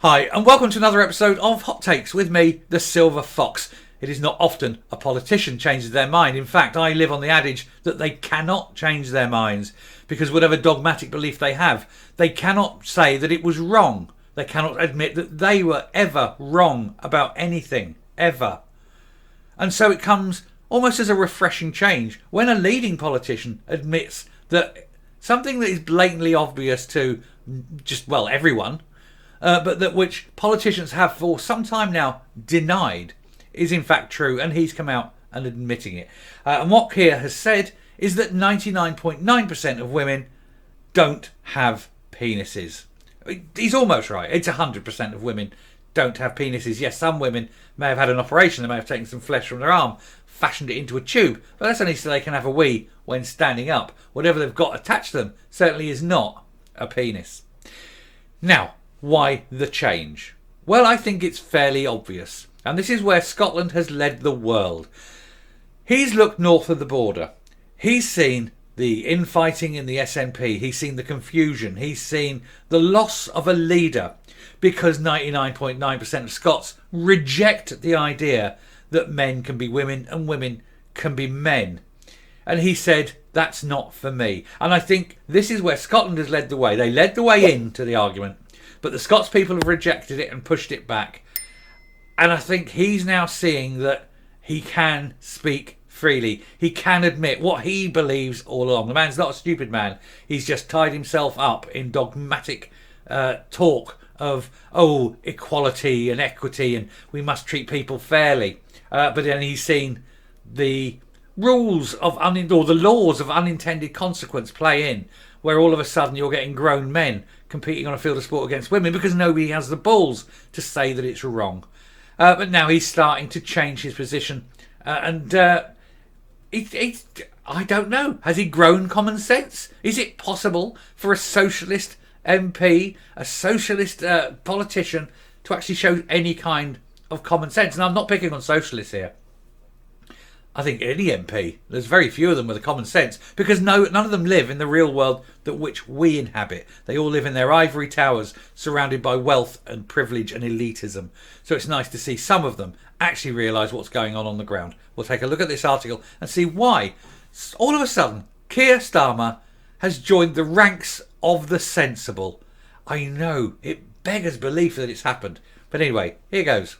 Hi, and welcome to another episode of Hot Takes with me, the Silver Fox. It is not often a politician changes their mind. In fact, I live on the adage that they cannot change their minds because whatever dogmatic belief they have, they cannot say that it was wrong. They cannot admit that they were ever wrong about anything, ever. And so it comes almost as a refreshing change when a leading politician admits that something that is blatantly obvious to everyone, but that which politicians have for some time now denied is in fact true, and he's come out and admitting it. And what Kier has said is that 99.9% of women don't have penises. He's almost right. It's 100% of women don't have penises. Yes, some women may have had an operation. They may have taken some flesh from their arm, fashioned it into a tube, but that's only so they can have a wee when standing up. Whatever they've got attached to them certainly is not a penis. Now, why the change? Well, I think it's fairly obvious. And this is where Scotland has led the world. He's looked north of the border. He's seen the infighting in the SNP. He's seen the confusion. He's seen the loss of a leader because 99.9% of Scots reject the idea that men can be women and women can be men. And he said, that's not for me. And I think this is where Scotland has led the way. They led the way into the argument, but the Scots people have rejected it and pushed it back. And I think he's now seeing that he can speak freely. He can admit what he believes all along. The man's not a stupid man. He's just tied himself up in dogmatic talk of, equality and equity and we must treat people fairly. But then he's seen the rules of the laws of unintended consequence play in, where all of a sudden you're getting grown men competing on a field of sport against women because nobody has the balls to say that it's wrong. But now he's starting to change his position. I don't know. Has he grown common sense? Is it possible for a socialist MP, a socialist politician, to actually show any kind of common sense? And I'm not picking on socialists here. I think any MP, there's very few of them with a common sense because none of them live in the real world that which we inhabit. They all live in their ivory towers surrounded by wealth and privilege and elitism. So it's nice to see some of them actually realise what's going on the ground. We'll take a look at this article and see why all of a sudden Kier Starmer has joined the ranks of the sensible. I know, it beggars belief that it's happened. But anyway, here goes.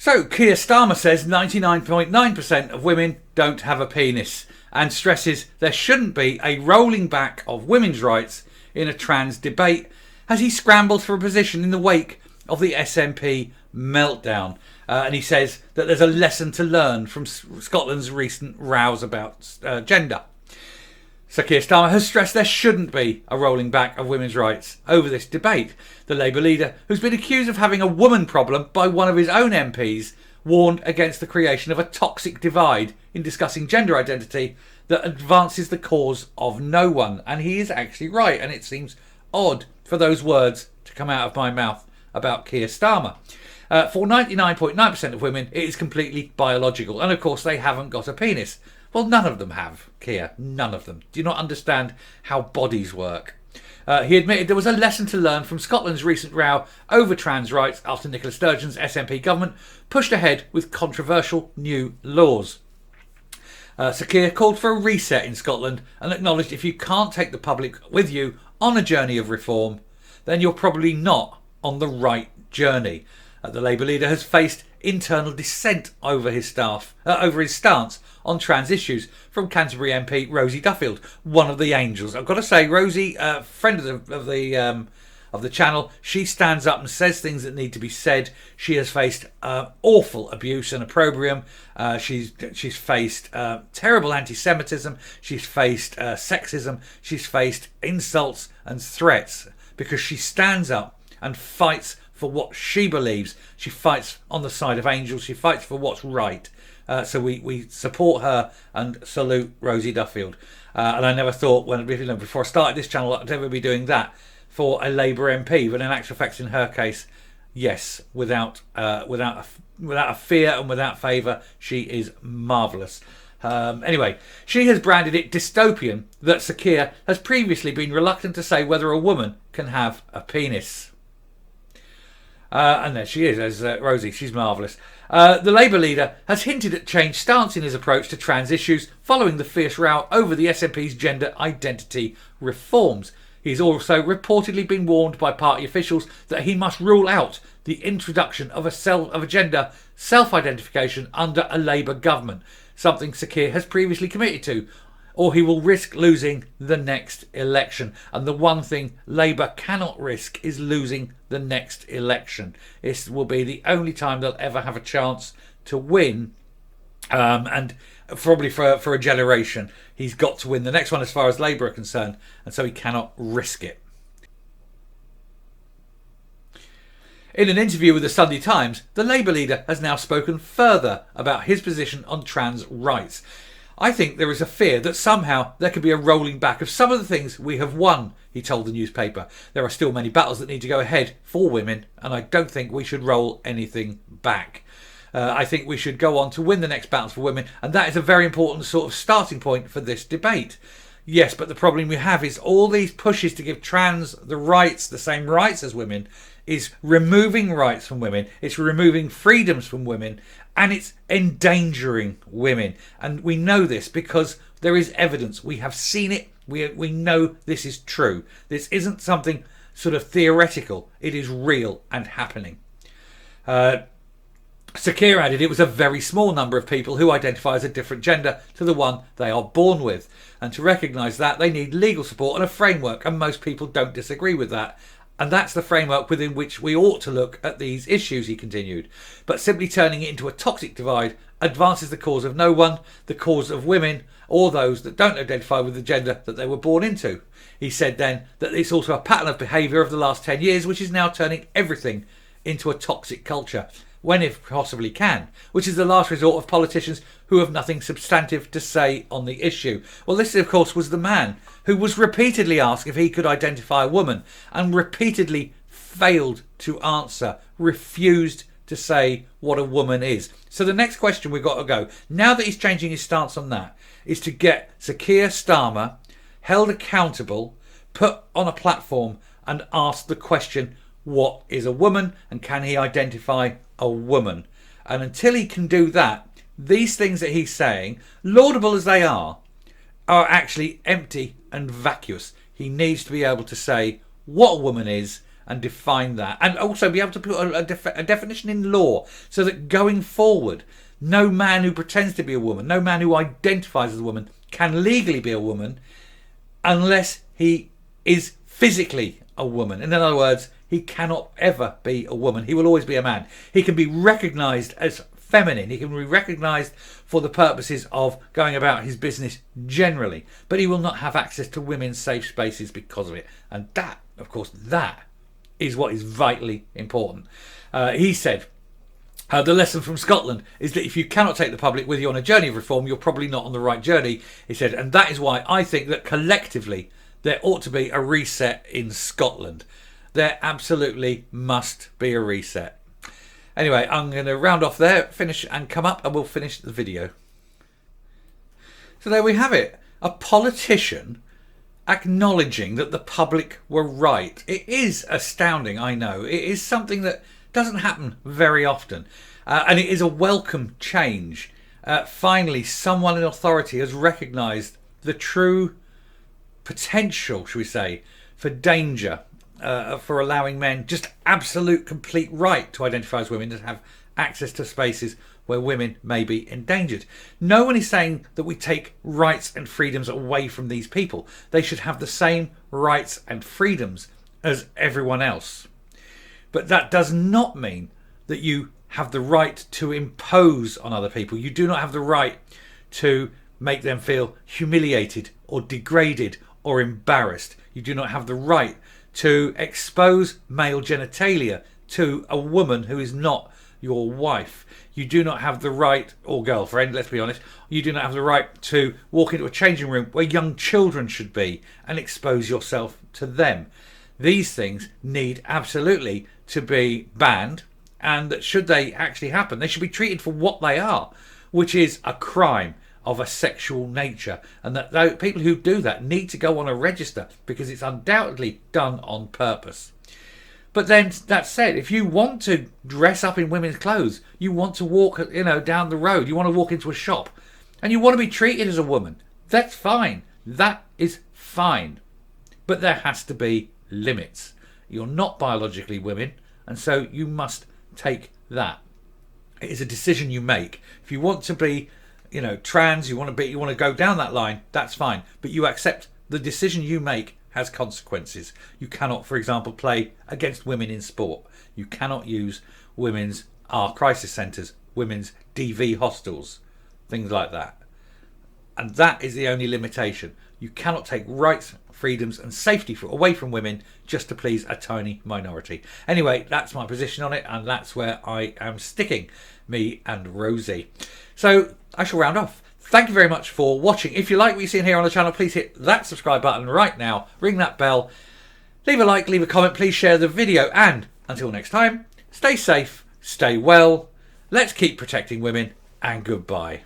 So, Kier Starmer says 99.9% of women don't have a penis and stresses there shouldn't be a rolling back of women's rights in a trans debate as he scrambles for a position in the wake of the SNP meltdown. And he says that there's a lesson to learn from Scotland's recent rows about gender. So Kier Starmer has stressed there shouldn't be a rolling back of women's rights over this debate. The Labour leader, who's been accused of having a woman problem by one of his own MPs, warned against the creation of a toxic divide in discussing gender identity that advances the cause of no one. And he is actually right, and it seems odd for those words to come out of my mouth about Kier Starmer. For 99.9% of women, it is completely biological, and of course they haven't got a penis. Well, none of them have, Kier. None of them. Do you not understand how bodies work? He admitted there was a lesson to learn from Scotland's recent row over trans rights after Nicola Sturgeon's SNP government pushed ahead with controversial new laws. So Kier called for a reset in Scotland and acknowledged if you can't take the public with you on a journey of reform, then you're probably not on the right journey. The Labour leader has faced internal dissent over his stance on trans issues from Canterbury MP Rosie Duffield, one of the angels. I've got to say, Rosie, friend of the channel, she stands up and says things that need to be said. She has faced awful abuse and opprobrium. She's faced terrible anti-Semitism. She's faced sexism. She's faced insults and threats because she stands up and fights for what she believes. She fights on the side of angels. She fights for what's right. So we support her and salute Rosie Duffield. And I never thought, before I started this channel, I'd ever be doing that for a Labour MP. But in actual fact, in her case, yes, without a fear and without favour, she is marvellous. Anyway, she has branded it dystopian that Sir Kier has previously been reluctant to say whether a woman can have a penis. And there she is, as Rosie. She's marvellous. The Labour leader has hinted at changed stance in his approach to trans issues following the fierce row over the SNP's gender identity reforms. He's also reportedly been warned by party officials that he must rule out the introduction of a gender self-identification under a Labour government, something Sir Keir has previously committed to, or he will risk losing the next election. And the one thing Labour cannot risk is losing the next election. This will be the only time they'll ever have a chance to win, and probably for a generation. He's got to win the next one as far as Labour are concerned, and so he cannot risk it. In an interview with the Sunday Times, the Labour leader has now spoken further about his position on trans rights. I think there is a fear that somehow there could be a rolling back of some of the things we have won, he told the newspaper. There are still many battles that need to go ahead for women, and I don't think we should roll anything back. I think we should go on to win the next battles for women, and that is a very important sort of starting point for this debate. Yes, but the problem we have is all these pushes to give trans the same rights as women, is removing rights from women, it's removing freedoms from women, and it's endangering women. And we know this because there is evidence. We have seen it. We know this is true. This isn't something sort of theoretical. It is real and happening. Sir Keir added it was a very small number of people who identify as a different gender to the one they are born with. And to recognise that, they need legal support and a framework, and most people don't disagree with that. And that's the framework within which we ought to look at these issues, he continued. But simply turning it into a toxic divide advances the cause of no one, the cause of women, or those that don't identify with the gender that they were born into. He said then that it's also a pattern of behaviour of the last 10 years, which is now turning everything into a toxic culture, when it possibly can, which is the last resort of politicians who have nothing substantive to say on the issue. Well, this, of course, was the man who was repeatedly asked if he could identify a woman and repeatedly failed to answer, refused to say what a woman is. So the next question we've got to go, now that he's changing his stance on that, is to get Sir Kier Starmer held accountable, put on a platform and asked the question, what is a woman and can he identify a woman? And until he can do that, these things that he's saying, laudable as they are actually empty and vacuous. He needs to be able to say what a woman is and define that, and also be able to put a definition in law so that going forward, no man who pretends to be a woman, no man who identifies as a woman can legally be a woman unless he is physically a woman. In other words, he cannot ever be a woman. He will always be a man. He can be recognised as feminine. He can be recognised for the purposes of going about his business generally. But he will not have access to women's safe spaces because of it. And that, of course, that is what is vitally important. He said, the lesson from Scotland is that if you cannot take the public with you on a journey of reform, you're probably not on the right journey, he said. And that is why I think that collectively there ought to be a reset in Scotland. There absolutely must be a reset. Anyway, I'm going to round off there, finish and come up, and we'll finish the video. So there we have it. A politician acknowledging that the public were right. It is astounding, I know. It is something that doesn't happen very often. And it is a welcome change. Finally, someone in authority has recognised the true potential, shall we say, for danger, for allowing men just absolute complete right to identify as women, to have access to spaces where women may be endangered. No one is saying that we take rights and freedoms away from these people. They should have the same rights and freedoms as everyone else. But that does not mean that you have the right to impose on other people. You do not have the right to make them feel humiliated or degraded or embarrassed. You do not have the right to expose male genitalia to a woman who is not your wife. You do not have the right, or girlfriend, let's be honest, you do not have the right to walk into a changing room where young children should be and expose yourself to them. These things need absolutely to be banned, and that should they actually happen, they should be treated for what they are, which is a crime of a sexual nature, and that people who do that need to go on a register because it's undoubtedly done on purpose. But then that said, if you want to dress up in women's clothes, you want to walk, down the road, you want to walk into a shop, and you want to be treated as a woman, that's fine. That is fine. But there has to be limits. You're not biologically women, and so you must take that. It is a decision you make. If you want to be, trans, you want to go down that line, that's fine. But you accept the decision you make has consequences. You cannot, for example, play against women in sport. You cannot use women's crisis centres, women's DV hostels, things like that. And that is the only limitation. You cannot take rights, freedoms and safety away from women just to please a tiny minority. Anyway, that's my position on it, and that's where I am sticking, me and Rosie. So I shall round off. Thank you very much for watching. If you like what you see here on the channel, please hit that subscribe button right now. Ring that bell. Leave a like, leave a comment. Please share the video. And until next time, stay safe, stay well. Let's keep protecting women, and goodbye.